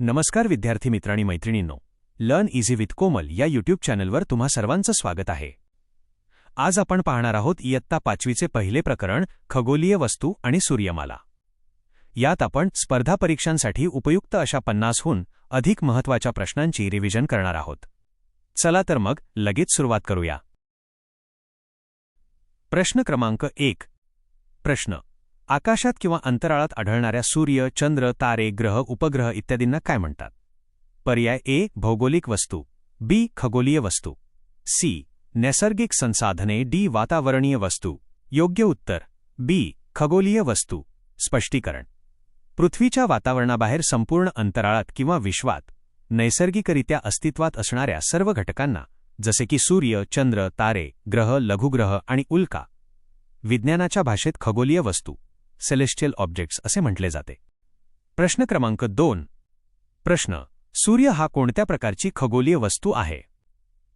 नमस्कार विद्यार्थी मित्रांनी मैत्रिणींनो, लर्न इझी विथ कोमल या यूट्यूब चॅनलवर तुम्हा सर्वांचं स्वागत आहे. आज आपण पाहणार आहोत इयत्ता 5वीचे पहिले प्रकरण खगोलीय वस्तू आणि सूर्यमाला. यात आपण स्पर्धा परीक्षांसाठी उपयुक्त अशा 50हून अधिक महत्त्वाच्या प्रश्नांची रिव्हिजन करणार आहोत. चला तर मग लगेच सुरुवात करूया. प्रश्न क्रमांक 1. प्रश्न: आकाशात किंवा अंतराळात आढळणाऱ्या सूर्य, चंद्र, तारे, ग्रह, उपग्रह इत्यादींना काय म्हणतात? पर्याय ए. भौगोलिक वस्तू, बी. खगोलीय वस्तू, सी. नैसर्गिक संसाधने, डी. वातावरणीय वस्तू. योग्य उत्तर बी. खगोलीय वस्तू. स्पष्टीकरण: पृथ्वीच्या वातावरणाबाहेर संपूर्ण अंतराळात किंवा विश्वात नैसर्गिकरित्या अस्तित्वात असणाऱ्या सर्व घटकांना, जसे की सूर्य, चंद्र, तारे, ग्रह, लघुग्रह आणि उल्का, विज्ञानाच्या भाषेत खगोलीय वस्तू, सेलेस्टियल ऑब्जेक्ट्स असे म्हटले जाते. प्रश्न क्रमांक 2. प्रश्न: सूर्य हा कोणत्या प्रकारची खगोलीय वस्तू आहे?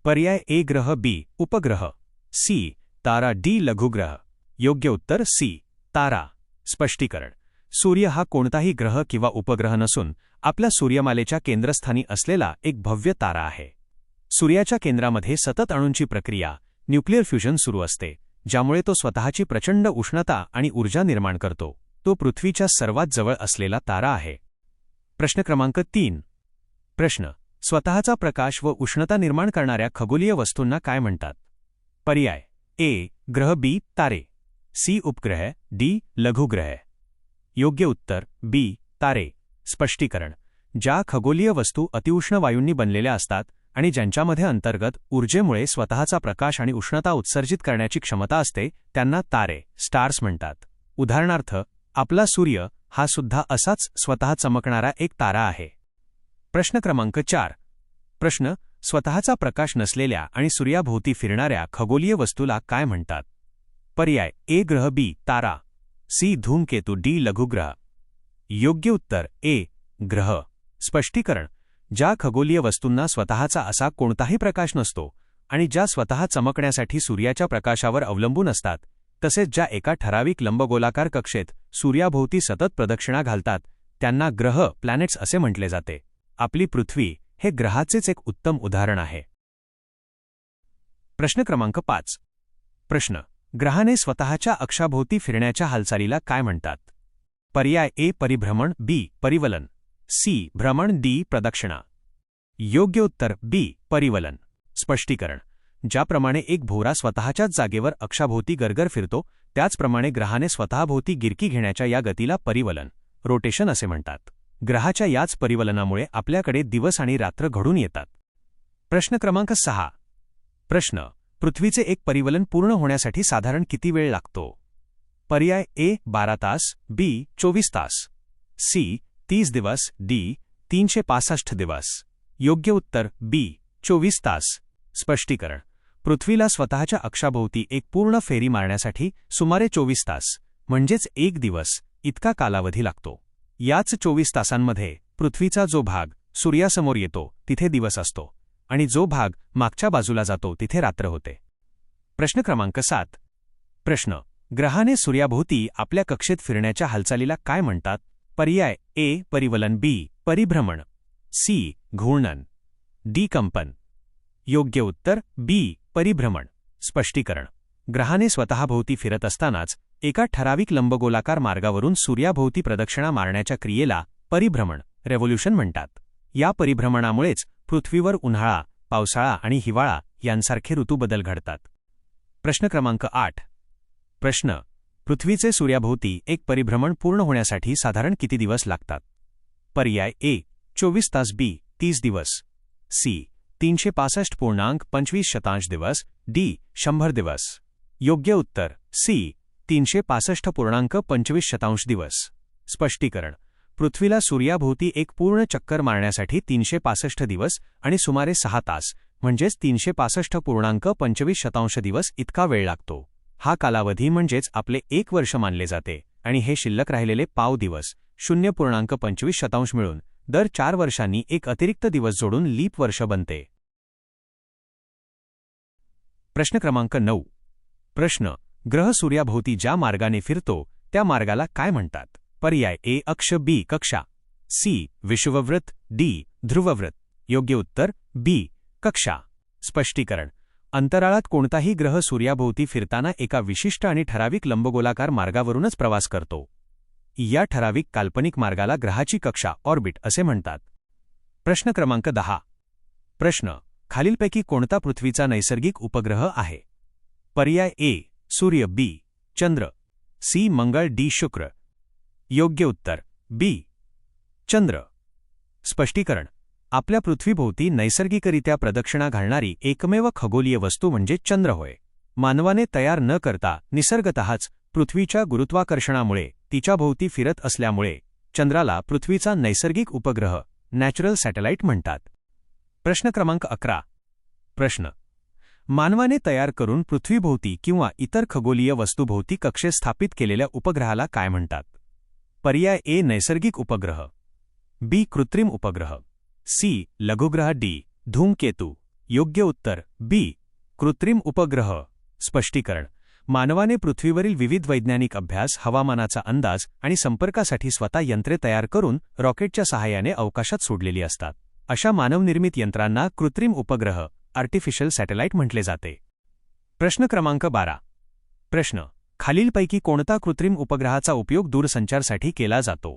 पर्याय ए. ग्रह, बी. उपग्रह, सी. तारा, डी. लघुग्रह. योग्य उत्तर सी. तारा. स्पष्टीकरण: सूर्य हा कोणताही ग्रह किंवा उपग्रह नसून आपल्या सूर्यमालेच्या केंद्रस्थानी असलेला एक भव्य तारा आहे. सूर्याच्या केंद्रामध्ये सतत अणूंची प्रक्रिया, न्यूक्लिअर फ्युजन सुरू असते, ज्यामुळे तो स्वतःची प्रचंड उष्णता आणि ऊर्जा निर्माण करतो. तो पृथ्वीच्या सर्वात जवळ असलेला तारा आहे. प्रश्न क्रमांक 3. प्रश्न: स्वतःचा प्रकाश व उष्णता निर्माण करणाऱ्या खगोलीय वस्तूंना काय म्हणतात? पर्याय ए. ग्रह, बी. तारे, सी. उपग्रह, डी. लघुग्रह. योग्य उत्तर बी. तारे. स्पष्टीकरण: ज्या खगोलीय वस्तू अतिउष्ण वायूंनी बनलेल्या असतात आणि ज्यांच्यामध्ये अंतर्गत ऊर्जेमुळे स्वतःचा प्रकाश आणि उष्णता उत्सर्जित करण्याची क्षमता असते, त्यांना तारे, स्टार्स म्हणतात. उदाहरणार्थ, आपला सूर्य हा सुद्धा असाच स्वतः चमकणारा एक तारा आहे. प्रश्न क्रमांक 4. प्रश्न: स्वतःचा प्रकाश नसलेल्या आणि सूर्याभोवती फिरणाऱ्या खगोलीय वस्तूला काय म्हणतात? पर्याय ए. ग्रह, बी. तारा, सी. धूमकेतू, डी. लघुग्रह. योग्य उत्तर ए. ग्रह. स्पष्टीकरण: ज्या खगोलीय वस्तूंना स्वतःचा असा कोणताही प्रकाश नसतो आणि ज्या स्वतः चमकण्यासाठी सूर्याच्या प्रकाशावर अवलंबून असतात, तसेच ज्या एका ठराविक लंबगोलाकार कक्षेत सूर्याभोवती सतत प्रदक्षिणा घालतात, त्यांना ग्रह, प्लॅनेट्स असे म्हटले जाते. आपली पृथ्वी हे ग्रहाचेच एक उत्तम उदाहरण आहे. प्रश्न क्रमांक 5. प्रश्न: ग्रहाने स्वतःच्या अक्षाभोवती फिरण्याच्या हालचालीला काय म्हणतात? पर्याय ए. परिभ्रमण, बी. परिवलन, सी. भ्रमण, डी. प्रदक्षिणा. योग्य उत्तर बी. परिवलन. स्पष्टीकरण: ज्याप्रमाणे एक भोवरा स्वतःच्याच जागेवर अक्षाभोवती गरगर फिरतो, त्याचप्रमाणे ग्रहाने स्वतःभोवती गिरकी घेण्याच्या या गतीला परिवलन, रोटेशन असे म्हणतात. ग्रहाच्या याच परिवलनामुळे आपल्याकडे दिवस आणि रात्र घडून येतात. प्रश्न क्रमांक 6. प्रश्न: पृथ्वीचे एक परिवलन पूर्ण होण्यासाठी साधारण किती वेळ लागतो? पर्याय ए. 12 तास, बी. 24 तास, सी. 30 दिवस, डी. 365 दिवस. योग्य उत्तर बी. 24 तास. स्पष्टीकरण: पृथ्वीला स्वतःच्या अक्षाभोवती एक पूर्ण फेरी मारण्यासाठी सुमारे 24 तास म्हणजेच 1 दिवस इतका कालावधी लागतो. याच 24 तासांमध्ये पृथ्वीचा जो भाग सूर्यासमोर येतो तिथे दिवस असतो आणि जो भाग मागच्या बाजूला जातो तिथे रात्र होते. प्रश्न क्रमांक 7. प्रश्न: ग्रहाने सूर्याभोवती आपल्या कक्षेत फिरण्याच्या हालचालीला काय म्हणतात? पर्याय ए. परिवलन, बी. परिभ्रमण, सी. घूर्णन, डी. कंपन. योग्य उत्तर बी. परिभ्रमण. स्पष्टीकरण: ग्रहाने स्वतःभोवती फिरत असतानाच एका ठराविक लंबगोलाकार मार्गावरून सूर्याभोवती प्रदक्षिणा मारण्याच्या क्रियेला परिभ्रमण, रेव्होल्यूशन म्हणतात. या परिभ्रमणामुळेच पृथ्वीवर उन्हाळा, पावसाळा आणि हिवाळा यांसारखे ऋतूबदल घडतात. प्रश्न क्रमांक 8. प्रश्न: पृथ्वीचे सूर्याभोवती एक परिभ्रमण पूर्ण होण्यासाठी साधारण किती दिवस लागतात? पर्याय ए. 24 तास, बी. 30 दिवस, सी. 365.25 दिवस, डी. 100 दिवस. योग्य उत्तर सी. 365.25 दिवस. स्पष्टीकरण: पृथ्वीला सूर्याभोवती एक पूर्ण चक्कर मारण्यासाठी 365 दिवस आणि सुमारे 6 तास म्हणजेच 365.25 दिवस इतका वेळ लागतो. हा कालावधी म्हणजेच आपले 1 वर्ष मानले जाते आणि हे शिल्लक राहिलेले पाव दिवस 0.25 मिळून दर 4 वर्षांनी एक अतिरिक्त दिवस जोडून लीप वर्ष बनते. प्रश्न क्रमांक 9. प्रश्न: ग्रह सूर्याभोवती ज्या मार्गाने फिरतो त्या मार्गाला काय म्हणतात? पर्याय ए. अक्ष, बी. कक्षा, सी विषुववृत्त, डी ध्रुववृत्त. योग्य उत्तर बी कक्षा. स्पष्टीकरण. अंतराळात कोणताही ग्रह सूर्याभोवती फिरताना एका विशिष्ट आणि ठराविक लंबगोलाकार मार्गावरूनच प्रवास करतो. या ठराविक काल्पनिक मार्गाला ग्रहाची कक्षा ऑर्बिट असे म्हणतात. प्रश्न क्रमांक 10. प्रश्न. खालीलपैकी कोणता पृथ्वीचा नैसर्गिक उपग्रह आहे? पर्याय ए सूर्य, बी चंद्र, सी मंगळ, डी शुक्र. योग्य उत्तर बी चंद्र. स्पष्टीकरण. आपल्या पृथ्वीभोवती नैसर्गिकरित्या प्रदक्षिणा घालणारी एकमेव खगोलीय वस्तू म्हणजे चंद्र होय. मानवाने तयार न करता निसर्गतःच पृथ्वीच्या गुरुत्वाकर्षणामुळे तिच्या भोवती फिरत असल्यामुळे चंद्राला पृथ्वीचा नैसर्गिक उपग्रह नॅचरल सॅटेलाइट म्हणतात. प्रश्न क्रमांक 11. प्रश्न. मानवाने तयार करून पृथ्वीभोवती किंवा इतर खगोलीय वस्तूभोवती कक्षेत स्थापित केलेल्या उपग्रहाला काय म्हणतात? पर्याय ए नैसर्गिक उपग्रह, बी कृत्रिम उपग्रह, सी लघुग्रह, डी धूमकेतू. योग्य उत्तर बी कृत्रिम उपग्रह. स्पष्टीकरण. मानवाने पृथ्वीवरील विविध वैज्ञानिक अभ्यास, हवामानाचा अंदाज आणि संपर्कासाठी स्वतः यंत्रे तयार करून रॉकेटच्या सहाय्याने अवकाशात सोडलेली असतात. अशा मानवनिर्मित यंत्रांना कृत्रिम उपग्रह आर्टिफिशियल सॅटेलाइट म्हटले जाते. प्रश्न क्रमांक 12. प्रश्न. खालीलपैकी कोणता कृत्रिम उपग्रहाचा उपयोग दूरसंचारसाठी केला जातो?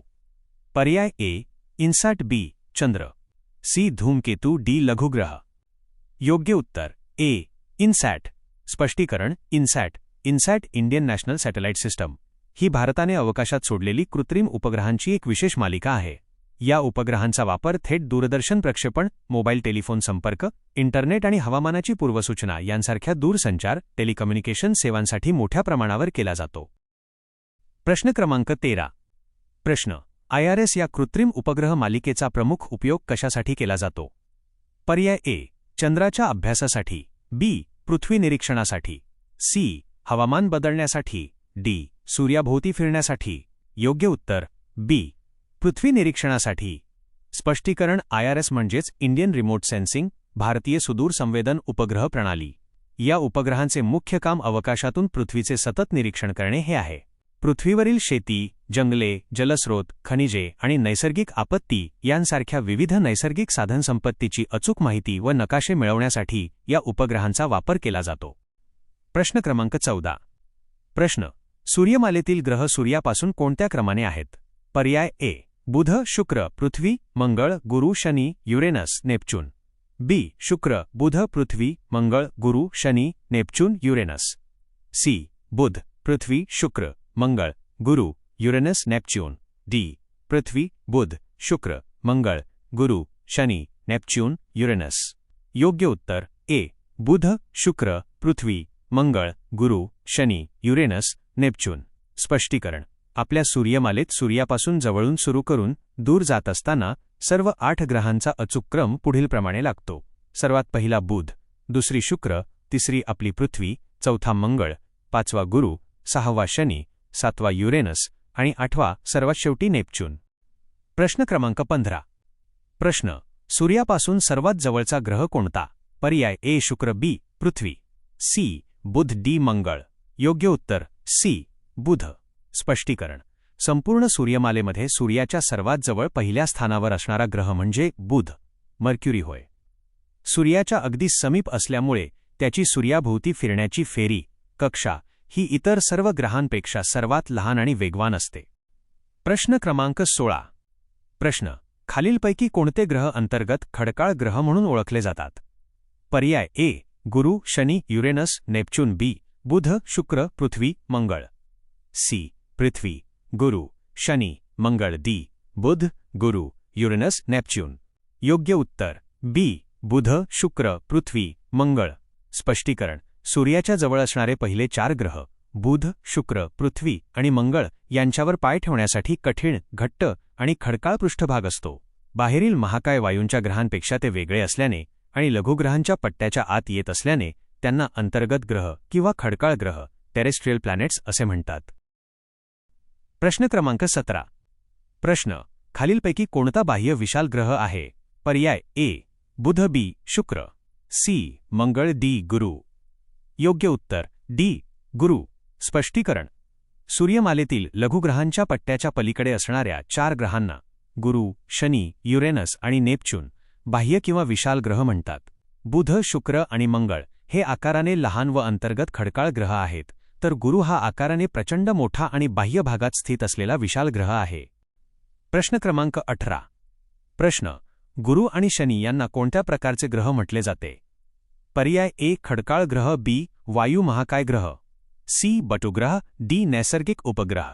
पर्याय ए इन्सॅट, बी चंद्र, सी धूमकेतू, डी लघुग्रह. योग्य उत्तर ए इन्सॅट. स्पष्टीकरण. INSAT Indian national satellite system ही भारताने अवकाशात सोडलेली कृत्रिम उपग्रहांची एक विशेष मालिका आहे. या उपग्रहांचा वापर थेट दूरदर्शन प्रक्षेपण, मोबाईल टेलिफोन संपर्क, इंटरनेट आणि हवामानाची पूर्वसूचना यांसारख्या दूरसंचार टेलिकम्युनिकेशन सेवांसाठी मोठ्या प्रमाणावर केला जातो. प्रश्न क्रमांक 13. प्रश्न. IRS या कृत्रिम उपग्रह मालिकेचा प्रमुख उपयोग कशासाठी केला जातो? पर्याय ए चंद्राच्या अभ्यासासाठी, बी पृथ्वी निरीक्षणासाठी, सी हवामान बदलण्यासाठी, डी सूर्याभोवती फिरण्यासाठी. योग्य उत्तर बी पृथ्वी निरीक्षणासाठी. स्पष्टीकरण. IRS म्हणजेच इंडियन रिमोट सेन्सिंग, भारतीय सुदूर संवेदन उपग्रह प्रणाली. या उपग्रहांचे मुख्य काम अवकाशातून पृथ्वीचे सतत निरीक्षण करणे हे आहे. पृथ्वीवरील शेती, जंगले, जलस्रोत, खनिजे आणि नैसर्गिक आपत्ती यांसारख्या विविध नैसर्गिक साधनसंपत्तीची अचूक माहिती व नकाशे मिळवण्यासाठी या उपग्रहांचा वापर केला जातो. प्रश्न क्रमांक 14. प्रश्न. सूर्यमालेतील ग्रह सूर्यापासून कोणत्या क्रमाने आहेत? पर्याय ए बुध, शुक्र, पृथ्वी, मंगळ, गुरु, शनी, युरेनस, नेपच्यून. बी शुक्र, बुध, पृथ्वी, मंगळ, गुरु, शनी, नेपच्यून, युरेनस. सी बुध, पृथ्वी, शुक्र, मंगळ, गुरु, युरेनस, नेपच्यून. डी पृथ्वी, बुध, शुक्र, मंगळ, गुरु, शनी, नेपच्यून, युरेनस. योग्य उत्तर ए बुध, शुक्र, पृथ्वी, मंगळ, गुरु, शनी, युरेनस, नेपच्यून. स्पष्टीकरण. आपल्या सूर्यमालेत सूर्यापासून जवळून सुरू करून दूर जात असताना सर्व 8 ग्रहांचा अचूक क्रम पुढीलप्रमाणे लागतो. सर्वात पहिला बुध, दुसरी शुक्र, तिसरी आपली पृथ्वी, चौथा मंगळ, पाचवा गुरु, सहावा शनी, सातवा युरेनस आणि आठवा सर्वात शेवटी नेपच्यून. प्रश्न क्रमांक 15. प्रश्न. सूर्यापासून सर्वात जवळचा ग्रह कोणता? पर्याय ए शुक्र, बी पृथ्वी, सी बुध, डी मंगळ. योग्य उत्तर सी बुध. स्पष्टीकरण. संपूर्ण सूर्यमालेमध्ये सूर्याच्या सर्वात जवळ पहिल्या स्थानावर असणारा ग्रह म्हणजे बुध, मर्क्युरी होय. सूर्याच्या अगदी समीप असल्यामुळे त्याची सूर्याभोवती फिरण्याची फेरी, कक्षा, ही इतर सर्व ग्रहांपेक्षा सर्वात लहान आणि वेगवान असते. प्रश्न क्रमांक 16. प्रश्न. खालीलपैकी कोणते ग्रह अंतर्गत खडकाळ ग्रह म्हणून ओळखले जातात? पर्याय ए गुरु, शनी, युरेनस, नेपच्यून. बी बुध, शुक्र, पृथ्वी, मंगळ. सी पृथ्वी, गुरु, शनी, मंगळ. डी बुध, गुरु, युरेनस, नेपच्यून. योग्य उत्तर बी बुध, शुक्र, पृथ्वी, मंगळ. स्पष्टीकरण. सूर्याच्या जवळ असणारे पहिले 4 ग्रह बुध, शुक्र, पृथ्वी आणि मंगळ यांच्यावर पाय ठेवण्यासाठी कठीण, घट्ट आणि खडकाळ पृष्ठभाग असतो. बाहेरील महाकाय वायूंच्या ग्रहांपेक्षा ते वेगळे असल्याने आणि लघुग्रहांच्या पट्ट्याच्या आत येत असल्याने त्यांना अंतर्गत ग्रह किंवा खडकाळ ग्रह, टेरेस्ट्रियल प्लॅनेट्स असे म्हणतात. प्रश्न क्रमांक 17. प्रश्न. खालीलपैकी कोणता बाह्य विशाल ग्रह आहे? पर्याय ए बुध, बी शुक्र, सी मंगळ, डी गुरु. योग्य उत्तर डी गुरु. स्पष्टीकरण. सूर्यमालेतील लघुग्रहांच्या पट्ट्याच्या पलीकडे असणाऱ्या 4 ग्रहांना गुरु, शनी, युरेनस आणि नेपच्यून बाह्य किंवा विशाल ग्रह म्हणतात. बुध, शुक्र आणि मंगळ हे आकाराने लहान व अंतर्गत खडकाळ ग्रह आहेत, तर गुरु हा आकाराने प्रचंड मोठा आणि बाह्य भागात स्थित असलेला विशाल ग्रह आहे. प्रश्न क्रमांक 18. प्रश्न: गुरु आणि शनी यांना कोणत्या प्रकारचे ग्रह म्हटले जाते? पर्याय ए खडकाळ ग्रह, बी वायू महाकाय ग्रह, सी बटुग्रह, डी नैसर्गिक उपग्रह.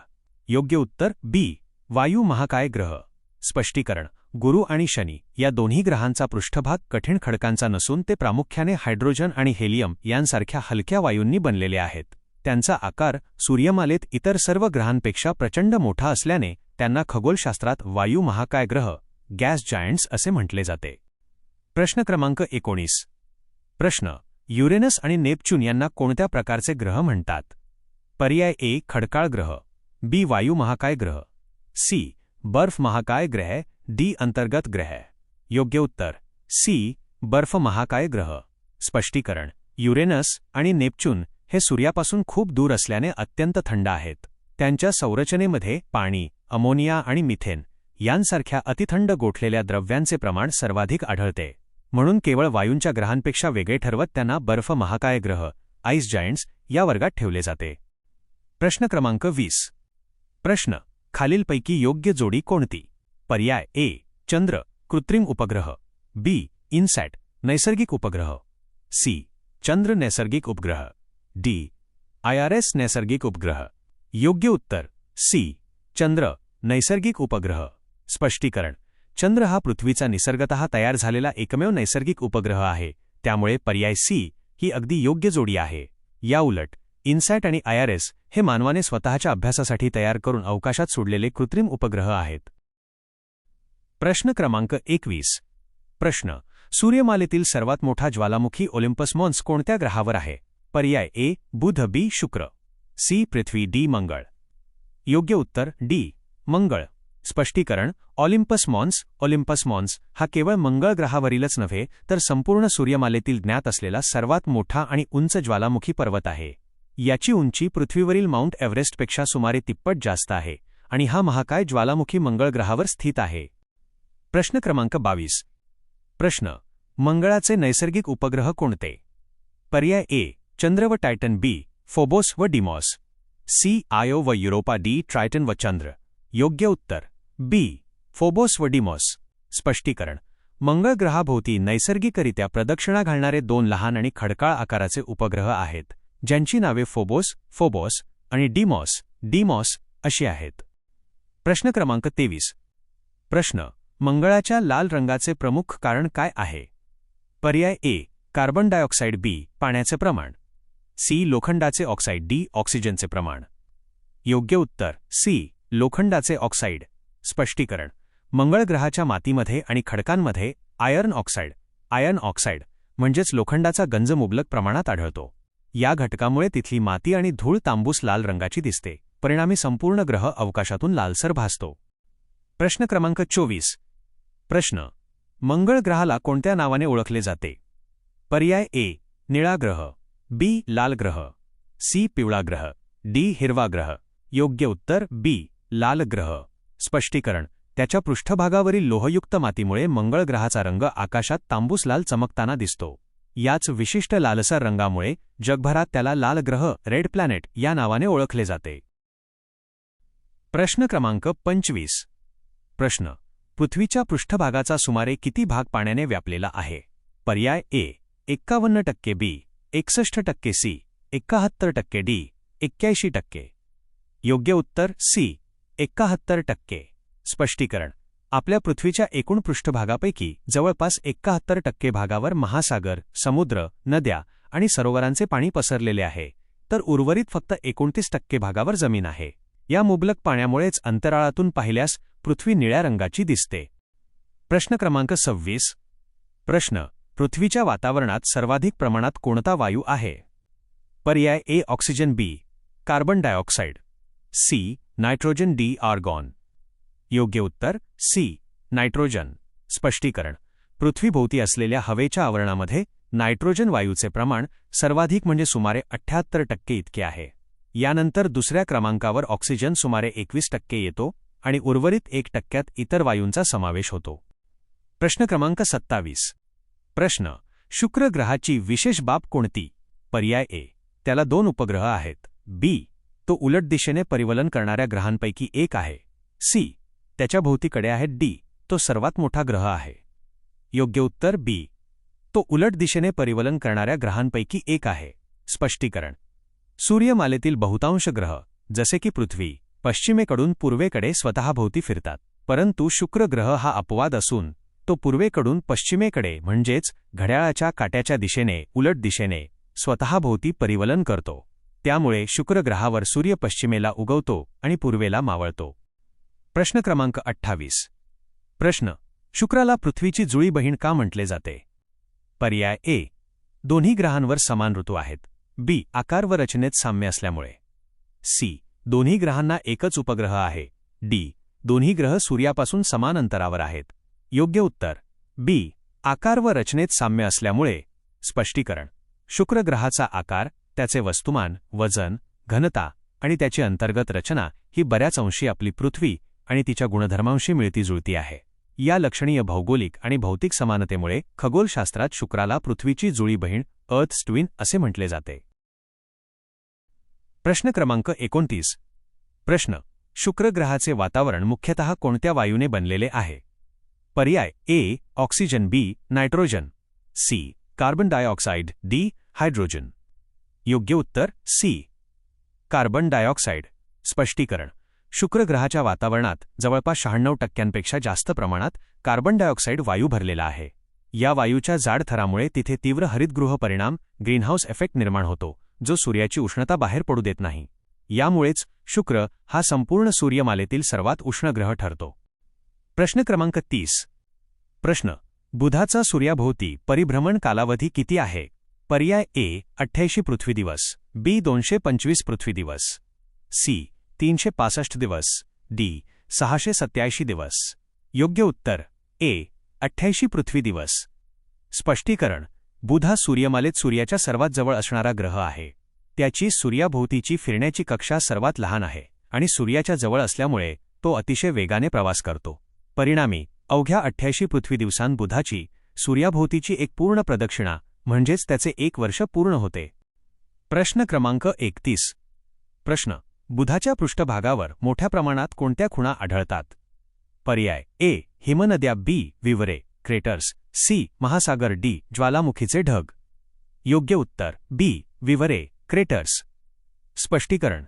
योग्य उत्तर बी वायू महाकाय ग्रह. स्पष्टीकरण: गुरु आणि शनी या दोन्ही ग्रहांचा पृष्ठभाग कठीण खडकांचा नसून ते प्रामुख्याने हायड्रोजन आणि हेलियम यांसारख्या हलक्या वायूंनी बनलेले आहेत. त्यांचा आकार सूर्यमालेत इतर सर्व ग्रहांपेक्षा प्रचंड मोठा असल्याने त्यांना खगोलशास्त्रात वायू महाकाय ग्रह, गॅस जायंट्स असे म्हटले जाते. प्रश्न क्रमांक 19. प्रश्न: युरेनस आणि नेपच्यून यांना कोणत्या प्रकारचे ग्रह म्हणतात? पर्याय ए खडकाळ ग्रह, बी वायू महाकाय ग्रह, सी बर्फ महाकाय ग्रह, डी अंतर्गत ग्रह. योग्य उत्तर सी बर्फ महाकाय ग्रह. स्पष्टीकरण: युरेनस आणि नेपच्यून हे सूर्यापासून खूप दूर असल्याने अत्यंत थंड आहेत. त्यांच्या संरचनेमध्ये पाणी, अमोनिया आणि मिथेन यांसारख्या अतिथंड गोठलेल्या द्रव्यांचे प्रमाण सर्वाधिक आढळते. म्हणून केवळ वायूंच्या ग्रहांपेक्षा वेगळे ठरवत त्यांना बर्फ महाकाय ग्रह, आईस जायंट्स या वर्गात ठेवले जाते. प्रश्न क्रमांक 20. प्रश्न: खालीलपैकी योग्य जोडी कोणती? पर्याय ए चंद्र, कृत्रिम उपग्रह, बी इनसॅट, नैसर्गिक उपग्रह, सी चंद्र नैसर्गिक उपग्रह, डी IRS नैसर्गिक उपग्रह. योग्य उत्तर सी चंद्र नैसर्गिक उपग्रह. स्पष्टीकरण: चंद्र हा पृथ्वीचा निसर्गतः तयार झालेला एकमेव नैसर्गिक उपग्रह आहे, त्यामुळे पर्याय सी ही अगदी योग्य जोडी आहे. याउलट इनसॅट आणि IRS हे मानवाने स्वतःच्या अभ्यासासाठी तयार करून अवकाशात सोडलेले कृत्रिम उपग्रह आहेत. प्रश्न क्रमांक 21. प्रश्न: सूर्यमालेतील सर्वात मोठा ज्वालामुखी ओलिम्पस मॉन्स कोणत्या ग्रहावर आहे? पर्याय ए बुध, बी शुक्र, सी पृथ्वी, डी मंगळ. योग्य उत्तर डी मंगळ. स्पष्टीकरण: ऑलिम्पस मॉन्स हा केवळ मंगळ ग्रहावरीलच नव्हे तर संपूर्ण सूर्यमालेतील ज्ञात असलेला सर्वात मोठा आणि उंच ज्वालामुखी पर्वत आहे. याची उंची पृथ्वीवरील माउंट एव्हरेस्टपेक्षा सुमारे तिप्पट जास्त आहे आणि हा महाकाय ज्वालामुखी मंगळ ग्रहावर स्थित आहे. प्रश्न क्रमांक 22. प्रश्न: मंगळाचे नैसर्गिक उपग्रह कोणते? पर्याय ए चंद्र व टायटन, बी फोबोस व डिमॉस, सी आयो व युरोपा, डी ट्रायटन व चंद्र. योग्य उत्तर बी फोबोस व डिमॉस. स्पष्टीकरण: मंगळ ग्रहाभोवती नैसर्गिकरित्या प्रदक्षिणा घालणारे दोन लहान आणि खडकाळ आकाराचे उपग्रह आहेत, ज्यांची नावे फोबोस आणि डिमॉस अशी आहेत. प्रश्न क्रमांक 23. प्रश्न: मंगळाच्या लाल रंगाचे प्रमुख कारण काय आहे? पर्याय ए कार्बन डायऑक्साईड, बी पाण्याचे प्रमाण, सी लोखंडाचे ऑक्साईड, डी ऑक्सिजनचे प्रमाण. योग्य उत्तर सी लोखंडाचे ऑक्साईड. स्पष्टीकरण: मंगळ ग्रहाच्या मातीमध्ये आणि खडकांमध्ये आयर्न ऑक्साईड म्हणजेच लोखंडाचा गंज मुबलक प्रमाणात आढळतो. या घटकामुळे तिथली माती आणि धूळ तांबूस लाल रंगाची दिसते, परिणामी संपूर्ण ग्रह अवकाशातून लालसर भासतो. प्रश्न क्रमांक 24. प्रश्न: मंगळ ग्रहाला कोणत्या नावाने ओळखले जाते? पर्याय ए निळा ग्रह, बी लाल ग्रह, सी पिवळा ग्रह, डी हिरवा ग्रह. योग्य उत्तर बी लाल ग्रह. स्पष्टीकरण: त्याच्या पृष्ठभागावरील लोहयुक्त मातीमुळे मंगळ ग्रहाचा रंग आकाशात तांबूस लाल चमकताना दिसतो. याच विशिष्ट लालसर रंगामुळे जगभरात त्याला लाल ग्रह, रेड प्लॅनेट या नावाने ओळखले जाते. प्रश्न क्रमांक 25. प्रश्न: पृथ्वीच्या पृष्ठभागाचा सुमारे किती भाग पाण्याने व्यापलेला आहे? पर्याय ए 51%, बी 61%, सी 71%, डी 81%. योग्य उत्तर सी 71%. स्पष्टीकरण: आपल्या पृथ्वीच्या एकूण पृष्ठभागापैकी जवळपास 71% भागावर महासागर, समुद्र, नद्या आणि सरोवरांचे पाणी पसरलेले आहे, तर उर्वरित फक्त 29% भागावर जमीन आहे. या मुबलक पाण्यामुळेच अंतराळातून पाहिल्यास पृथ्वी निळ्या रंगाची दिसते. प्रश्न क्रमांक 26. प्रश्न: पृथ्वीच्या वातावरणात सर्वाधिक प्रमाणात कोणता वायू आहे? पर्याय A oxygen, B carbon dioxide, C nitrogen, D argon. योग्य उत्तर सी नायट्रोजन. स्पष्टीकरण: पृथ्वीभोवती असलेल्या हवेच्या आवरणामध्ये नायट्रोजन वायूचे प्रमाण सर्वाधिक म्हणजे सुमारे 78% इतके आहे. यानंतर दुसऱ्या क्रमांकावर ऑक्सिजन सुमारे 21% येतो आणि उर्वरित 1% इतर वायूंचा समावेश होतो. प्रश्न क्रमांक 27. प्रश्न: शुक्र ग्रहाची विशेष बाब कोणती? पर्याय ए, त्याला 2 उपग्रह आहेत. बी, तो उलट दिशेने परिवलन करणाऱ्या ग्रहांपैकी एक आहे. सी, त्याच्या भोवती कडे आहेत. डी, तो सर्वात मोठा ग्रह आहे. योग्य उत्तर बी, तो उलट दिशेने परिवलन करणाऱ्या ग्रहांपैकी एक आहे. स्पष्टीकरण: सूर्यमालेतील बहुतांश ग्रह जसे की पृथ्वी पश्चिमेकडून पूर्वेकडे स्वतःभोवती फिरतात, परंतु शुक्र ग्रह हा अपवाद असून तो पूर्वेकडून पश्चिमेकडे म्हणजेच घड्याळाच्या काट्याच्या दिशेने उलट दिशेने स्वतःभोवती परिवलन करतो. त्यामुळे शुक्र ग्रहावर सूर्य पश्चिमेला उगवतो आणि पूर्वेला मावळतो. प्रश्न क्रमांक 28. प्रश्न: शुक्राला पृथ्वीची जुळी बहीण का म्हटले जाते? पर्याय ए, दोन्ही ग्रहांवर समान ऋतू आहेत. बी, आकार व रचनेत साम्य असल्यामुळे. सी, दोन्ही ग्रहांना एकच उपग्रह आहे. डी, दोन्ही ग्रह सूर्यापासून समान अंतरावर आहेत. योग्य उत्तर बी, आकार व रचनेत साम्य असल्यामुळे. स्पष्टीकरण: शुक्र ग्रहाचा आकार, त्याचे वस्तुमान, वजन, घनता आणि त्याची अंतर्गत रचना ही बऱ्याच अंशी आपली पृथ्वी आणि तिच्या गुणधर्मांशी मिळतीजुळती आहे. या लक्षणीय भौगोलिक आणि भौतिक समानतेमुळे खगोलशास्त्रात शुक्राला पृथ्वीची जुळी बहीण अर्थ्स ट्विन असे म्हटले जाते. प्रश्न क्रमांक 29. प्रश्न: शुक्र ग्रहाचे वातावरण मुख्यतः कोणत्या वायूने बनलेले आहे? पर्याय A, oxygen. B, nitrogen. C, carbon dioxide. D, hydrogen. योग्य उत्तर सी, कार्बन डायऑक्साइड. स्पष्टीकरण: शुक्र ग्रहाच्या वातावरणात जवळपास 96% जास्त प्रमाणात कार्बन डायऑक्साइड वायू भरलेला आहे. या वायूच्या जाड थरामुळे तिथे तीव्र हरितगृह परिणाम ग्रीनहाऊस इफेक्ट निर्माण होतो, जो सूर्याची उष्णता बाहेर पडू देत नाही. यामुळेच शुक्र हा संपूर्ण सूर्यमालेतील सर्वात उष्ण ग्रह ठरतो. प्रश्न क्रमांक 30. प्रश्न: बुधाचा सूर्याभोवती परिभ्रमण कालावधी किती आहे? पर्याय ए, 88 पृथ्वी दिवस. बी, 225 पृथ्वी दिवस. सी, 365 दिवस. डी, 687 दिवस. योग्य उत्तर ए, 88 पृथ्वी दिवस. स्पष्टीकरण: बुध हा सूर्यमालेत सूर्याच्या सर्वात जवळ असणारा ग्रह आहे. त्याची सूर्याभोवतीची फिरण्याची कक्षा सर्वात लहान आहे आणि सूर्याच्या जवळ असल्यामुळे तो अतिशय वेगाने प्रवास करतो. परिणामी अवघ्या 88 पृथ्वी दिवसांत बुधाची सूर्याभोवतीची एक पूर्ण प्रदक्षिणा म्हणजेच त्याचे 1 वर्ष पूर्ण होते. प्रश्न क्रमांक 31. प्रश्न: बुधाच्या पृष्ठभागावर मोठ्या प्रमाणात कोणत्या खुणा आढळतात? पर्याय ए, हिमनद्या. बी, विवरे, क्रेटर्स. सी, महासागर. डी, ज्वालामुखीचे ढग. योग्य उत्तर बी, विवरे, क्रेटर्स. स्पष्टीकरण: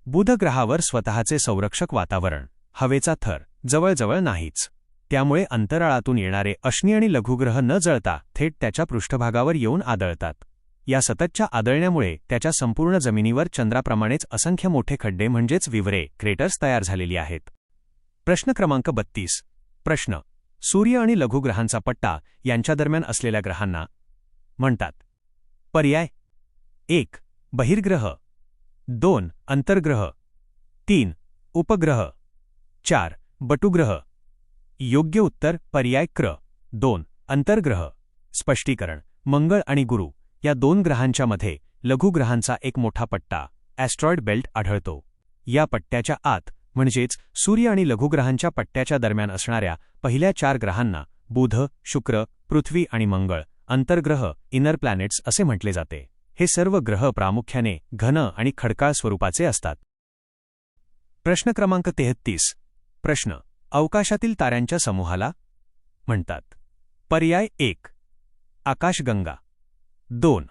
बुध ग्रहावर स्वतःचे संरक्षक वातावरण, हवेचा थर जवळजवळ नाहीच. त्यामुळे अंतराळातून येणारे अश्नी आणि लघुग्रह न जळता थेट त्याच्या पृष्ठभागावर येऊन आदळतात. या सततच्या आदळण्यामुळे त्याच्या संपूर्ण जमिनीवर चंद्राप्रमाणेच असंख्य मोठे खड्डे म्हणजेच विवरे, क्रेटर्स तयार झालेली आहेत. प्रश्न क्रमांक 32. प्रश्न: सूर्य आणि लघुग्रहांचा पट्टा यांच्या दरम्यान असलेल्या ग्रहांना म्हणतात? पर्याय: 1. बहिर्ग्रह. 2. अंतर्ग्रह. 3. उपग्रह. 4. बटुग्रह. योग्य उत्तर पर्याय क्र. 2. अंतर्ग्रह. स्पष्टीकरण: मंगळ आणि गुरु या 2 ग्रहांच्या मध्ये लघुग्रहांचा एक मोठा पट्टा ॲस्ट्रॉइड बेल्ट आढळतो. या पट्ट्याच्या आत म्हणजेच सूर्य आणि लघुग्रहांच्या पट्ट्याच्या दरम्यान असणाऱ्या पहिल्या 4 ग्रहांना बुध, शुक्र, पृथ्वी आणि मंगळ अंतर्ग्रह इनर प्लॅनेट्स असे म्हटले जाते. हे सर्व ग्रह प्रामुख्याने घन आणि खडकाळ स्वरूपाचे असतात. प्रश्न क्रमांक 33. प्रश्न: अवकाशातील ताऱ्यांच्या समूहाला म्हणतात? पर्याय 1. आकाशगंगा. 2.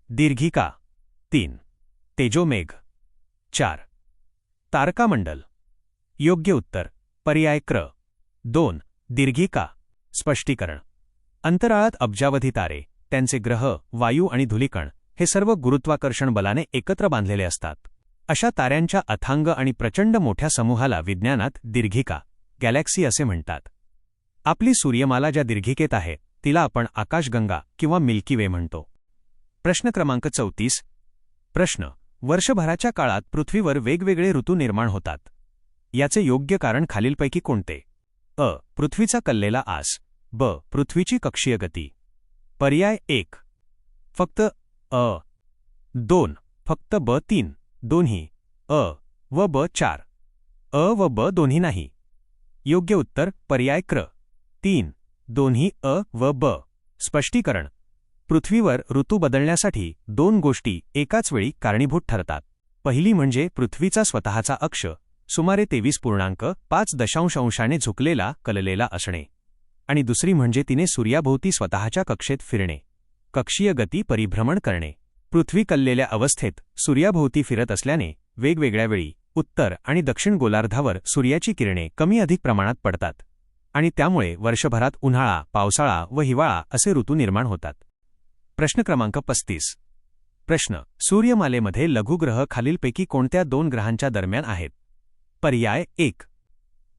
दीर्घिका. 3. तेजोमेघ. 4. तारकामंडल. योग्य उत्तर पर्याय क्र. 2. दीर्घिका. स्पष्टीकरण: अंतराळात अब्जावधी तारे, त्यांचे ग्रह, वायू आणि धूलिकण हे सर्व गुरुत्वाकर्षण बलाने एकत्र बांधलेले असतात. अशा ताऱ्यांच्या अथांग आणि प्रचंड मोठ्या समूहाला विज्ञानात दीर्घिका, गॅलेक्सी असे म्हणतात. आपली सूर्यमाला ज्या दीर्घिकेत आहे तिला आपण आकाशगंगा किंवा मिल्की वे म्हणतो. प्रश्न क्रमांक 34. प्रश्न: वर्षभराच्या काळात पृथ्वीवर वेगवेगळे ऋतू निर्माण होतात. याचे योग्य कारण खालीलपैकी कोणते? अ. पृथ्वीचा कललेला आस. ब. पृथ्वीची कक्षीय गती. पर्याय 1. फक्त अ. 2. फक्त ब. 3. दोन्ही अ व ब. 4. अ व ब दोन्ही नाही. योग्य उत्तर पर्याय क्र. 3. दोन्ही अ व ब. स्पष्टीकरण. पृथ्वीवर ऋतू बदलण्यासाठी 2 गोष्टी एकाच वेळी कारणीभूत ठरतात. पहिली म्हणजे पृथ्वीचा स्वतःचा अक्ष सुमारे 23.5 झुकलेला कललेला असणे, आणि दुसरी म्हणजे तिने सूर्याभोवती स्वतःच्या कक्षेत फिरणे, कक्षीय गती परिभ्रमण करणे. पृथ्वी कललेल्या अवस्थेत सूर्याभोवती फिरत असल्याने वेगवेगळ्या वेळी उत्तर आणि दक्षिण गोलार्धावर सूर्याची किरणे कमी अधिक प्रमाणात पडतात, आणि त्यामुळे वर्षभरात उन्हाळा, पावसाळा व हिवाळा असे ऋतू निर्माण होतात. प्रश्न क्रमांक 35. प्रश्न. सूर्यमालेमध्ये लघुग्रह खालीलपैकी कोणत्या 2 ग्रहांच्या दरम्यान आहेत? पर्याय 1.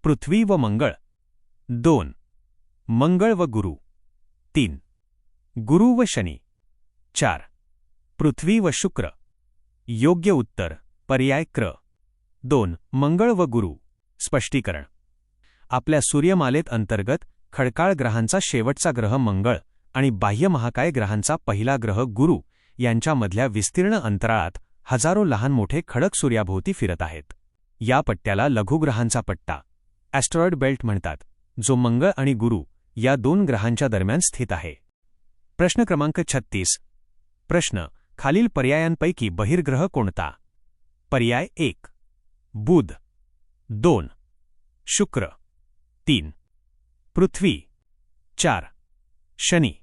पृथ्वी व मंगळ. 2. मंगळ व गुरु. 3. गुरु व शनी. 4. पृथ्वी व शुक्र. योग्य उत्तर पर्याय क्र. 2. मंगळ व गुरु. स्पष्टीकरण. आपल्या सूर्यमालेत अंतर्गत खडकाळ ग्रहांचा शेवटचा ग्रह मंगळ आणि बाह्य महाकाय ग्रहांचा पहिला ग्रह गुरु यांच्यामधल्या विस्तीर्ण अंतराळात हजारो लहान मोठे खडक सूर्याभोवती फिरत आहेत. या पट्ट्याला लघुग्रहांचा पट्टा, ॲस्ट्रॉइड बेल्ट म्हणतात, जो मंगळ आणि गुरु या 2 ग्रहांच्या दरम्यान स्थित आहे. प्रश्न क्रमांक 36. प्रश्न. खालील पर्यायांपैकी बहिर्ग्रह कोणता? पर्याय 1. बुध. 2. शुक्र. 3. पृथ्वी. 4. शनी.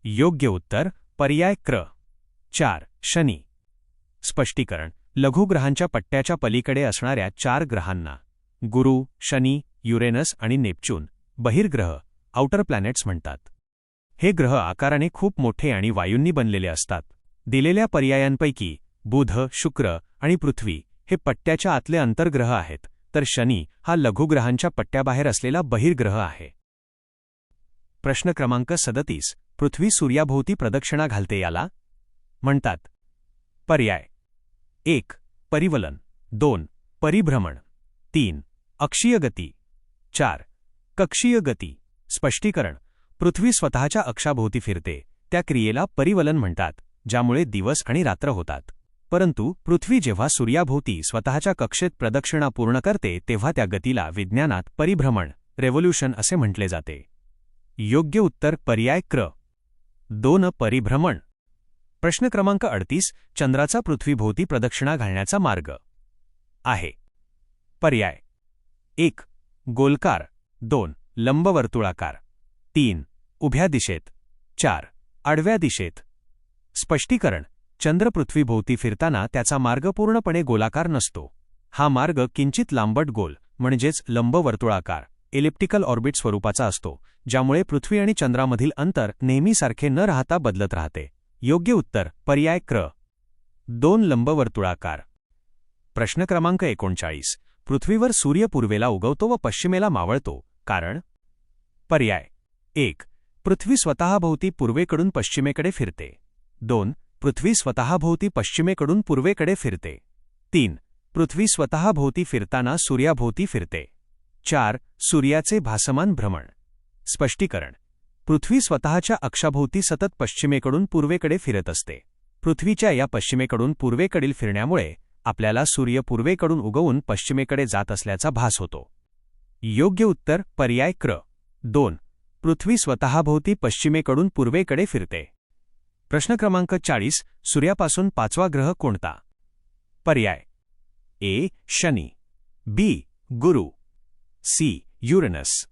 योग्य उत्तर पर्याय क्र. 4. शनी. स्पष्टीकरण. लघुग्रहांच्या पट्ट्याच्या पलीकडे असणाऱ्या 4 ग्रहांना गुरु, शनी, युरेनस आणि नेपच्यून बहिर्ग्रह, आउटर प्लॅनेट्स म्हणतात. हे ग्रह आकाराने खूप मोठे आणि वायूंनी बनलेले असतात. दिलेल्या पर्यायांपैकी बुध, शुक्र आणि पृथ्वी हे पट्ट्याच्या आतले अंतर्ग्रह आहेत, तर शनी हा लघुग्रहांच्या पट्ट्याबाहेर असलेला बहिर्ग्रह आहे. प्रश्न क्रमांक 37. पृथ्वी सूर्याभोवती प्रदक्षिणा घालते याला म्हणतात? पर्याय 1. परिवलन. 2. परिभ्रमण. 3. अक्षीय गती. 4. कक्षीय गती. स्पष्टीकरण. पृथ्वी स्वतःच्या अक्षाभोवती फिरते त्या क्रियेला परिवलन म्हणतात, ज्यामुळे दिवस आणि रात्र होतात. परंतु पृथ्वी जेव्हा सूर्याभोवती स्वतःच्या कक्षेत प्रदक्षिणा पूर्ण करते तेव्हा त्या गतीला विज्ञानात परिभ्रमण, रेव्होल्यूशन असे म्हटले जाते. योग्य उत्तर पर्याय क्र. 2. परिभ्रमण. प्रश्न क्रमांक 38. चंद्राचा पृथ्वीभोवती प्रदक्षिणा घालण्याचा मार्ग आहे? पर्याय 1. गोलकार. 2. लंबवर्तुळाकार. 3. उभ्या दिशेत. 4. आडव्या दिशेत. स्पष्टीकरण. चंद्र पृथ्वीभोवती फिरताना त्याचा मार्ग पूर्णपणे गोलाकार नसतो. हा मार्ग किंचित लांबट गोल म्हणजेच लंबवर्तुळाकार, एलिप्टिकल ऑर्बिट स्वरूपाचा असतो, ज्यामुळे पृथ्वी आणि चंद्रामधील अंतर नेहमीसारखे न राहता बदलत राहते. योग्य उत्तर पर्याय क्र. 2. लंबवर्तुळाकार. प्रश्न क्रमांक 39. पृथ्वीवर सूर्य पूर्वेला उगवतो व पश्चिमेला मावळतो, कारण? पर्याय 1. पृथ्वी स्वतःभोवती पूर्वेकडून पश्चिमेकडे फिरते. 2. पृथ्वी स्वतःभोवती पश्चिमेकडून पूर्वेकडे फिरते. 3. पृथ्वी स्वतःभोवती फिरताना सूर्याभोवती फिरते. 4. सूर्याचे भासमान भ्रमण. स्पष्टीकरण. पृथ्वी स्वतःच्या अक्षाभोवती सतत पश्चिमेकडून पूर्वेकडे फिरत असते. पृथ्वीच्या या पश्चिमेकडून पूर्वेकडील फिरण्यामुळे आपल्याला सूर्य पूर्वेकडून उगवून पश्चिमेकडे जात असल्याचा भास होतो. योग्य उत्तर पर्याय क्र. 2. पृथ्वी स्वतःभोवती पश्चिमेकडून पूर्वेकडे फिरते. प्रश्न क्रमांक 40. सूर्यापासून 5वा ग्रह कोणता? पर्याय ए. शनी. बी. गुरु. सी. युरेनस.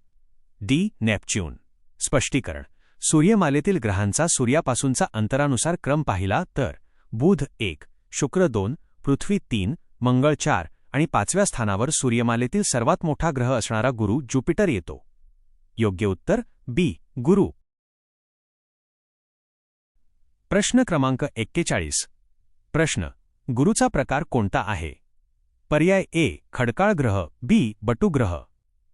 डी. नेपच्यून. स्पष्टीकरण. सूर्यमालेतील ग्रहांचा सूर्यापासूनचा अंतरानुसार क्रम पाहिला तर बुध 1, शुक्र 2, पृथ्वी 3, मंगळ 4 आणि 5व्या स्थानावर सूर्यमालेतील सर्वात मोठा ग्रह असणारा गुरु ज्युपिटर येतो. योग्य उत्तर बी. गुरु. प्रश्न क्रमांक 41. प्रश्न. गुरुचा प्रकार कोणता आहे? पर्याय ए. खडकाळ ग्रह. बी. बटुग्रह.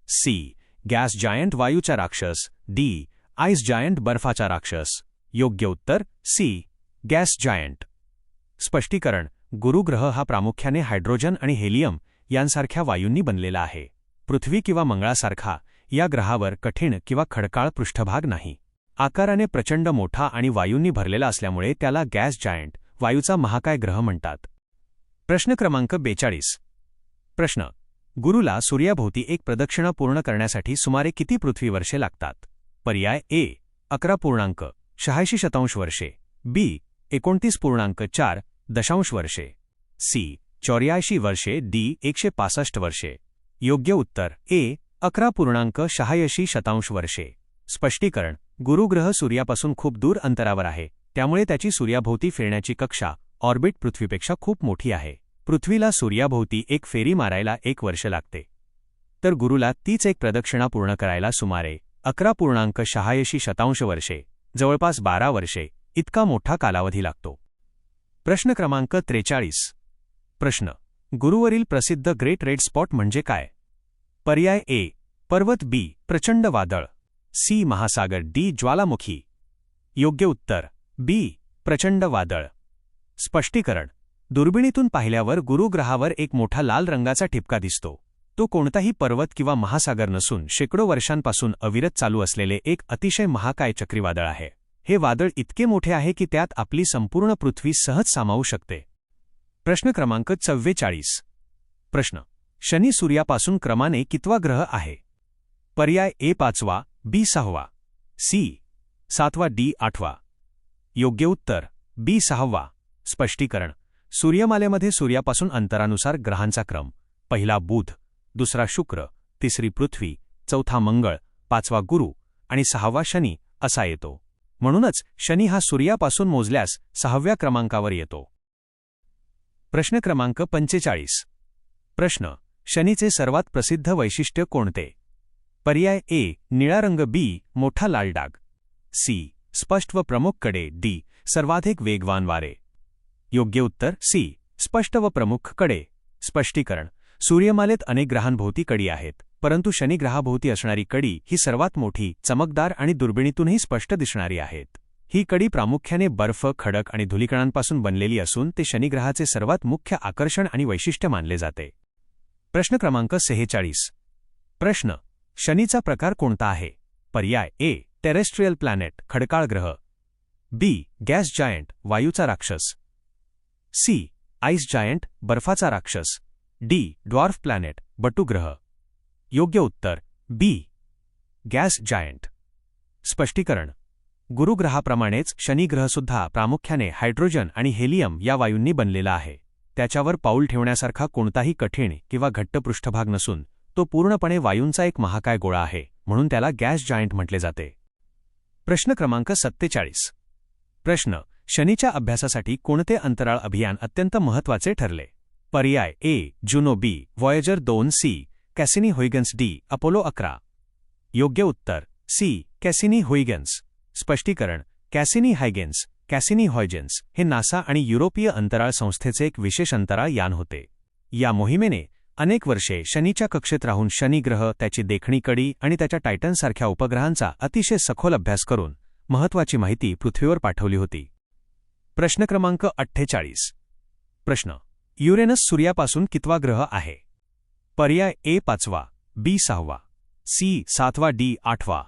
सी. गॅस जायंट वायूचा राक्षस. डी. आइस जायंट बर्फाचा राक्षस. योग्य उत्तर सी. Gas giant. स्पष्टीकरण. गुरुग्रह हा प्रामुख्याने हायड्रोजन आणि हेलियम यांसारख्या वायूंनी बनलेला आहे. पृथ्वी किंवा मंगळासारखा या ग्रहावर कठीण किंवा खडकाळ पृष्ठभाग नाही. आकाराने प्रचंड मोठा आणि वायूंनी भरलेला असल्यामुळे त्याला गॅस जायंट, वायूचा महाकाय ग्रह म्हणतात. प्रश्न क्रमांक 42. प्रश्न. गुरुला सूर्याभोवती एक प्रदक्षिणा पूर्ण करण्यासाठी सुमारे किती पृथ्वीवर्षे लागतात? पर्याय ए 11.86 वर्षे, बी 29.4 वर्षे, सी 84 वर्षे, डी 165 वर्षे. योग्य उत्तर ए 11.86 वर्षे. स्पष्टीकरण: गुरुग्रह सूर्यापासून खूप दूर अंतरावर आहे, त्यामुळे त्याची सूर्याभोवती फिरण्याची कक्षा ऑर्बिट पृथ्वीपेक्षा खूप मोठी आहे. पृथ्वीला सूर्याभोवती एक फेरी मारायला 1 वर्ष लागते, तर गुरुला तीच एक प्रदक्षिणा पूर्ण करायला सुमारे 11.86 वर्षे, जवळपास 12 वर्षे इतका मोठा कालावधी लागतो. प्रश्न क्रमांक 43. प्रश्न: गुरुवरील प्रसिद्ध ग्रेट रेड स्पॉट म्हणजे काय? पर्याय ए पर्वत, बी प्रचंड वादळ, सी महासागर, डी ज्वालामुखी. योग्य उत्तर बी प्रचंड वादळ. स्पष्टीकरण: दुर्बिणीतून पाहिल्यावर गुरुग्रहावर एक मोठा लाल रंगाचा ठिपका दिसतो. तो कोणताही पर्वत किंवा महासागर नसून शेकडो वर्षांपासून अविरत चालू असलेले एक अतिशय महाकाय चक्रीवादळ आहे. हे वादळ इतके मोठे आहे की त्यात आपली संपूर्ण पृथ्वी सहज सामावू शकते. प्रश्न क्रमांक 44. प्रश्न: शनी सूर्यापासून क्रमाने कितवा ग्रह आहे? पर्याय ए 5वा, बी 6वा, सी 7वा, डी 8वा. योग्य उत्तर बी 6वा. स्पष्टीकरण: सूर्यमालेमध्ये सूर्यापासून अंतरानुसार ग्रहांचा क्रम: पहिला बुध, दुसरा शुक्र, तिसरी पृथ्वी, चौथा मंगळ, 5वा गुरु आणि 6वा शनी असा येतो. म्हणूनच शनी हा सूर्यापासून मोजल्यास 6व्या क्रमांकावर येतो. प्रश्न क्रमांक 45. प्रश्न: शनीचे सर्वात प्रसिद्ध वैशिष्ट्य कोणते? पर्याय ए निळा रंग, बी मोठा लाल डाग, सी स्पष्ट व प्रमुख कडे, डी सर्वाधिक वेगवान वारे. योग्य उत्तर सी स्पष्ट व प्रमुख कडे. स्पष्टीकरण: सूर्यमालेत अनेक ग्रहांभोवती कडी आहेत, परंतु शनी ग्रहाभोवती असणारी कडी ही सर्वात मोठी, चमकदार आणि दुर्बिणीतूनही स्पष्ट दिसणारी आहेत. ही कडी प्रामुख्याने बर्फ, खडक आणि धुलीकणांपासून बनलेली असून ते शनिग्रहाचे सर्वात मुख्य आकर्षण आणि वैशिष्ट्य मानले जाते. प्रश्न क्रमांक 46. प्रश्न: शनीचा प्रकार कोणता आहे? पर्याय ए टेरेस्ट्रियल प्लॅनेट, खडकाळ ग्रह, बी गॅस जायंट, वायूचा राक्षस, सी आइस जायंट, बर्फाचा राक्षस, डी ड्वार्फ प्लॅनेट, बटुग्रह. योग्य उत्तर बी गॅस जायंट. स्पष्टीकरण: गुरुग्रहाप्रमाणेच शनिग्रहसुद्धा प्रामुख्याने हायड्रोजन आणि हेलियम या वायूंनी बनलेला आहे. त्याच्यावर पाऊल ठेवण्यासारखा कोणताही कठीण किंवा घट्ट पृष्ठभाग नसून तो पूर्णपणे वायूंचा एक महाकाय गोळा आहे, म्हणून त्याला गॅस जायंट म्हटले जाते. प्रश्न क्रमांक 47. प्रश्न: शनीच्या अभ्यासासाठी कोणते अंतराळ अभियान अत्यंत महत्त्वाचे ठरले? पर्याय ए जुनो, बी Voyager 2, C Cassini हुयगन्स, D Apollo 11. योग्य उत्तर सी कॅसिनी हुयगन्स. स्पष्टीकरण: कॅसिनी हायगेन्स, कॅसिनी हॉयजेन्स हे नासा आणि युरोपीय अंतराळ संस्थेचे एक विशेष अंतराळ यान होते. या मोहिमेने अनेक वर्षे शनीच्या कक्षेत राहून शनिग्रह, त्याची देखणी कडी आणि त्याच्या टायटनसारख्या उपग्रहांचा अतिशय सखोल अभ्यास करून महत्त्वाची माहिती पृथ्वीवर पाठवली होती. प्रश्न क्रमांक 48. प्रश्न: युरेनस सूर्यापासून कितवा ग्रह आहे? पर्याय ए 5वा, बी 6वा, सी 7वा, डी 8वा.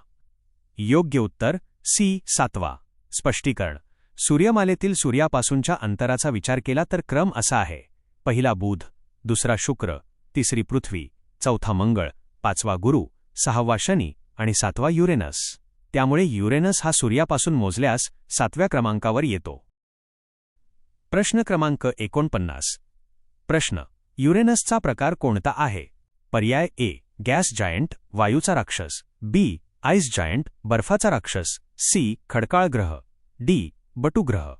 योग्य उत्तर सी 7वा. स्पष्टीकरण: सूर्यमालेतील सूर्यापासूनच्या अंतराचा विचार केला तर क्रम असा आहे: पहिला बुध, दुसरा शुक्र, तिसरी पृथ्वी, चौथा मंगळ, 5वा गुरु, 6वा शनी आणि 7वा युरेनस. त्यामुळे युरेनस हा सूर्यापासून मोजल्यास 7व्या क्रमांकावर येतो. प्रश्न क्रमांक 49. प्रश्न: युरेनसचा प्रकार कोणता आहे? पर्याय ए गॅस जायंट, वायूचा राक्षस, बी आइस जायंट, बर्फाचा राक्षस, सी खडकाळ ग्रह, डी बटुग्रह.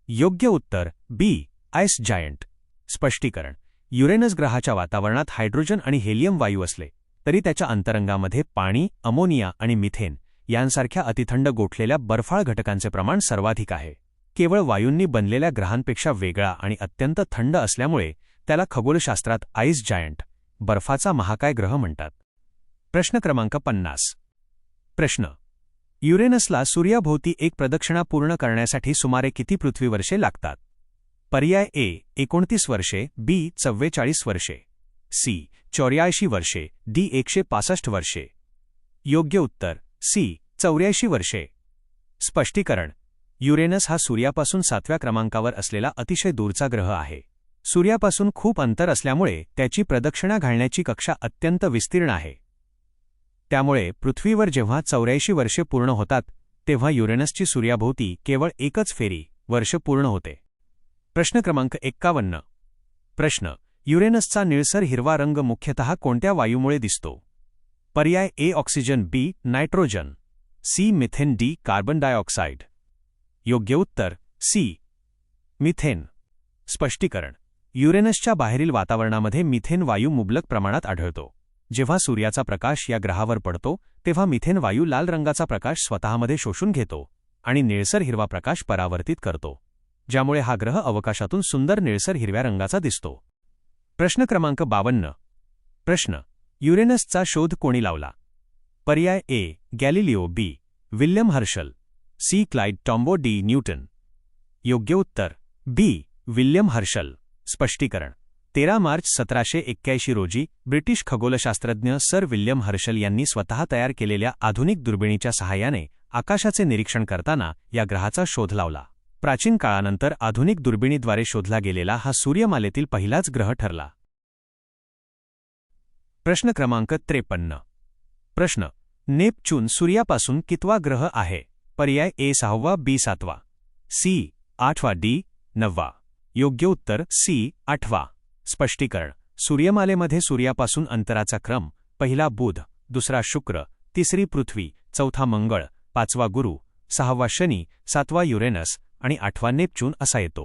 योग्य उत्तर बी आइस जायंट. स्पष्टीकरण: युरेनस ग्रहाच्या वातावरणात हायड्रोजन आणि हेलियम वायू असले तरी त्याच्या अंतरंगामध्ये पाणी, अमोनिया आणि मिथेन यांसारख्या अतिथंड गोठलेल्या बर्फाळ घटकांचे प्रमाण सर्वाधिक आहे. केवळ वायूंनी बनलेल्या ग्रहांपेक्षा वेगळा आणि अत्यंत थंड असल्यामुळे त्याला खगोलशास्त्रात आइस जायंट, बर्फाचा महाकाय ग्रह म्हणतात. प्रश्न क्रमांक 50. प्रश्न: युरेनसला सूर्याभोवती एक प्रदक्षिणा पूर्ण करण्यासाठी सुमारे किती पृथ्वीवर्षे लागतात? पर्याय ए 29 वर्षे, बी 44 वर्षे, सी 84 वर्षे, डी 165 वर्षे. योग्य उत्तर सी 84 वर्षे. स्पष्टीकरण: युरेनस हा सूर्यापासून 7व्या क्रमांकावर असलेला अतिशय दूरचा ग्रह आहे. सूर्यापासून खूप अंतर असल्यामुळे त्याची प्रदक्षिणा घालण्याची कक्षा अत्यंत विस्तीर्ण आहे. त्यामुळे पृथ्वीवर जेव्हा 84 वर्षे पूर्ण होतात तेव्हा युरेनसची सूर्याभोवती केवळ एकच फेरी वर्ष पूर्ण होते. प्रश्न क्रमांक 51. प्रश्न: युरेनसचा निळसर हिरवा रंग मुख्यतः कोणत्या वायूमुळे दिसतो? पर्याय A oxygen, B nitrogen, C methane, D carbon dioxide. योग्य उत्तर सी मिथेन. स्पष्टीकरण: युरेनसच्या बाहेरील वातावरणामध्ये मिथेन वायू मुबलक प्रमाणात आढळतो. जेव्हा सूर्याचा प्रकाश या ग्रहावर पडतो तेव्हा मिथेन वायू लाल रंगाचा प्रकाश स्वतःमध्ये शोषून घेतो आणि निळसर हिरवा प्रकाश परावर्तित करतो, ज्यामुळे हा ग्रह अवकाशातून सुंदर निळसर हिरव्या रंगाचा दिसतो. प्रश्न क्रमांक 52. प्रश्न: युरेनसचा शोध कोणी लावला? पर्याय A Galileo, B William Herschel, C Clyde Tombaugh, D Newton. योग्य उत्तर बी विल्यम हर्शल. स्पष्टीकरण: 13 मार्च 1781 रोजी ब्रिटिश खगोलशास्त्रज्ञ सर विल्यम हर्शल यांनी स्वतः तयार केलेल्या आधुनिक दुर्बिणीच्या सहाय्याने आकाशाचे निरीक्षण करताना या ग्रहाचा शोध लावला. प्राचीन काळानंतर आधुनिक दुर्बिणीद्वारे शोधला गेलेला हा सूर्यमालेतील पहिलाच ग्रह ठरला. प्रश्न क्रमांक 53. प्रश्न: नेपच्यून सूर्यापासून कितवा ग्रह आहे? पर्याय ए 6वा, बी 7वा, सी 8वा, डी 9वा. योग्य उत्तर सी 8वा. स्पष्टीकरण: सूर्यमालेमध्ये सूर्यापासून अंतराचा क्रम पहिला बुध, दुसरा शुक्र, तिसरी पृथ्वी, चौथा मंगळ, 5वा गुरु, 6वा शनी, 7वा युरेनस आणि 8वा नेपच्यून असा येतो.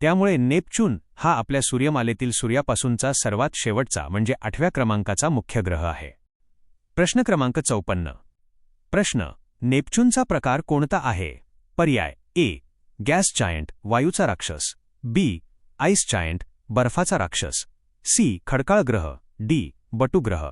त्यामुळे नेपच्यून हा आपल्या सूर्यमालेतील सूर्यापासूनचा सर्वात शेवटचा म्हणजे 8व्या क्रमांकाचा मुख्य ग्रह आहे. प्रश्न क्रमांक 54. प्रश्न: नेपच्यूनचा प्रकार कोणता आहे? पर्याय ए गॅस जायंट, वायूचा राक्षस, बी आईस जायंट, बर्फाचा राक्षस, सी खडकाळ ग्रह, डी बटू ग्रह.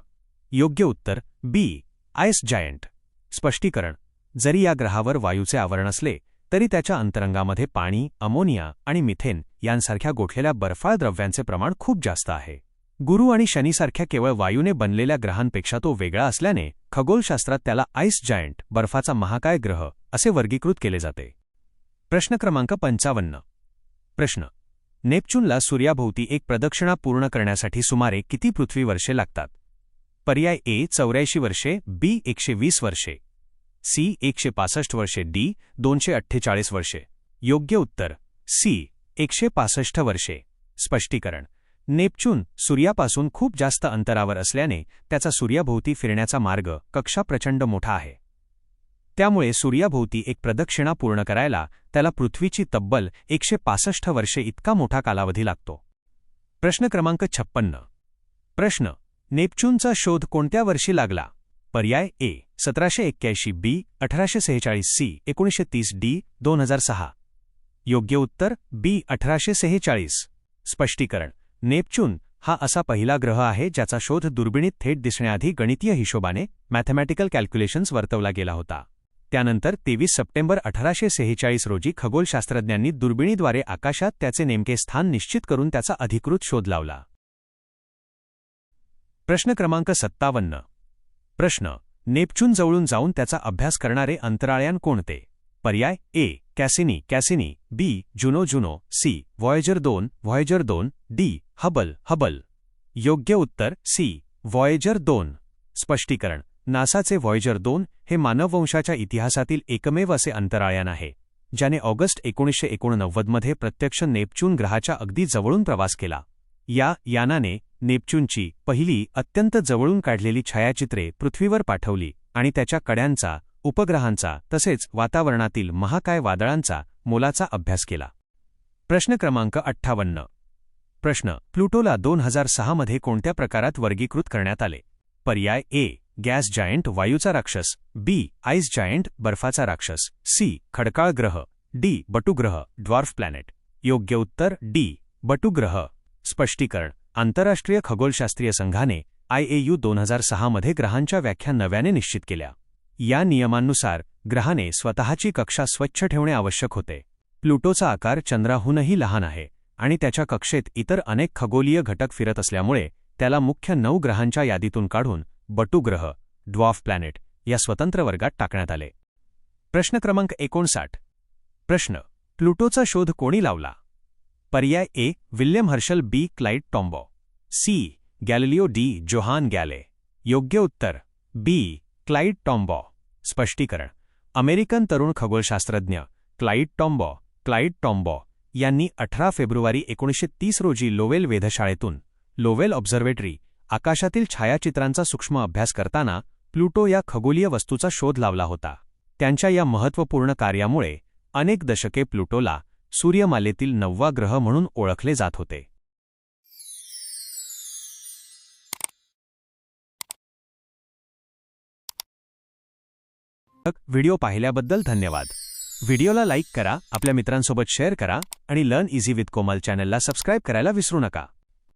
योग्य उत्तर बी आईस जायंट. स्पष्टीकरण: जरी या ग्रहावर वायूचे आवरण असले तरी त्याच्या अंतरंगामध्ये पाणी, अमोनिया आणि मिथेन यांसारख्या गोठलेल्या बर्फाळ द्रव्यांचे प्रमाण खूप जास्त आहे. गुरु आणि शनीसारख्या केवळ वायूने बनलेल्या ग्रहांपेक्षा तो वेगळा असल्याने खगोलशास्त्रात त्याला आईस जायंट, बर्फाचा महाकाय ग्रह असे वर्गीकृत केले जाते. प्रश्न क्रमांक 55. प्रश्न: नेपच्यूनला सूर्याभोवती एक प्रदक्षिणा पूर्ण करण्यासाठी सुमारे किती पृथ्वी वर्षे लागतात? पर्याय ए 84 वर्षे, बी 120 वर्षे, सी 165 वर्षे, डी 248 वर्षे. योग्य उत्तर सी 165 वर्षे. स्पष्टीकरण: नेपच्यून सूर्यापासून खूप जास्त अंतरावर असल्याने त्याचा सूर्याभोवती फिरण्याचा मार्ग कक्षा प्रचंड मोठा आहे. त्यामुळे सूर्याभोवती एक प्रदक्षिणा पूर्ण करायला त्याला पृथ्वीची तब्बल 165 वर्षे इतका मोठा कालावधी लागतो. प्रश्न क्रमांक 56. प्रश्न: नेपच्यूनचा शोध कोणत्या वर्षी लागला? पर्याय ए 1781, बी 1846, सी 1930, डी 2006. योग्य उत्तर बी 1846. स्पष्टीकरण: नेपच्यून हा असा पहिला ग्रह आहे ज्याचा शोध दुर्बिणीत थेट दिसण्याआधी गणितीय हिशोबाने मॅथमॅटिकल कॅल्क्युलेशन्स वर्तवला गेला होता. त्यानंतर 23 सप्टेंबर 1846 रोजी खगोलशास्त्रज्ञांनी दुर्बिणीद्वारे आकाशात त्याचे नेमके स्थान निश्चित करून त्याचा अधिकृत शोध लावला. प्रश्न क्रमांक 57. प्रश्न: नेपच्यून जवळून जाऊन त्याचा अभ्यास करणारे अंतराळयान कोणते? पर्याय ए Cassini, Cassini, B Juno, Juno, C Voyager 2, Voyager 2, D Hubble, Hubble. योग्य उत्तर सी व्हॉयेजर 2. स्पष्टीकरण: नासाचे व्हॉयेजर 2 हे मानववंशाच्या इतिहासातील एकमेव असे अंतराळयान आहे ज्याने ऑगस्ट 1989 मध्ये प्रत्यक्ष नेपच्यून ग्रहाच्या अगदी जवळून प्रवास केला. या यानाने नेपच्यूनची पहिली अत्यंत जवळून काढलेली छायाचित्रे पृथ्वीवर पाठवली आणि त्याच्या कड्यांचा, उपग्रहांचा तसेच वातावरणातील महाकाय वादळांचा मोलाचा अभ्यास केला. प्रश्न क्रमांक 58. प्रश्न: प्लुटोला 2006 मध्ये कोणत्या प्रकारात वर्गीकृत करण्यात आले? पर्याय ए गॅस जायंट, वायूचा राक्षस, बी आईस जायंट, बर्फाचा राक्षस, सी खडकाळ ग्रह, डी बटू ग्रह, ड्वार्फ प्लॅनेट. योग्य उत्तर डी बटू ग्रह. स्पष्टीकरण: आंतरराष्ट्रीय खगोलशास्त्रीय संघाने IAU 2006 मध्ये ग्रहांच्या व्याख्या नव्याने निश्चित केल्या. या नियमांनुसार ग्रहाने स्वतःची कक्षा स्वच्छ ठेवणे आवश्यक होते. प्लुटोचा आकार चंद्राहूनही लहान आहे आणि त्याच्या कक्षेत इतर अनेक खगोलीय घटक फिरत असल्यामुळे त्याला मुख्य 9 ग्रहांच्या यादीतून काढून बटू ग्रह, ड्वार्फ प्लॅनेट या स्वतंत्र वर्गात टाकण्यात आले. प्रश्न क्रमांक 59. प्रश्न: प्लुटोचा शोध कोणी लावला? पर्याय A William Herschel B Clyde Tombaugh, C Galileo D Johann Galle. योग्य उत्तर बी क्लाइड टॉम्बो. स्पष्टीकरण: अमेरिकन तरुण खगोलशास्त्रज्ञ क्लाइड टॉम्बो यांनी 18 फेब्रुवारी 1930 रोजी लोवेल वेधशाळेतून लोवेल ऑब्झर्वेटरी आकाशातील छायाचित्रांचा सूक्ष्म अभ्यास करताना प्लुटो या खगोलीय वस्तूचा शोध लावला होता. त्यांच्या या महत्त्वपूर्ण कार्यामुळे अनेक दशके प्लुटोला सूर्यमालेतील 9वा ग्रह म्हणून ओळखले जात होते. व्हिडिओ पाहिल्याबद्दल धन्यवाद. व्हिडिओला लाईक करा, आपल्या मित्रांसोबत शेअर करा आणि लर्न इझी विथ कोमल चॅनलला सबस्क्राईब करायला विसरू नका.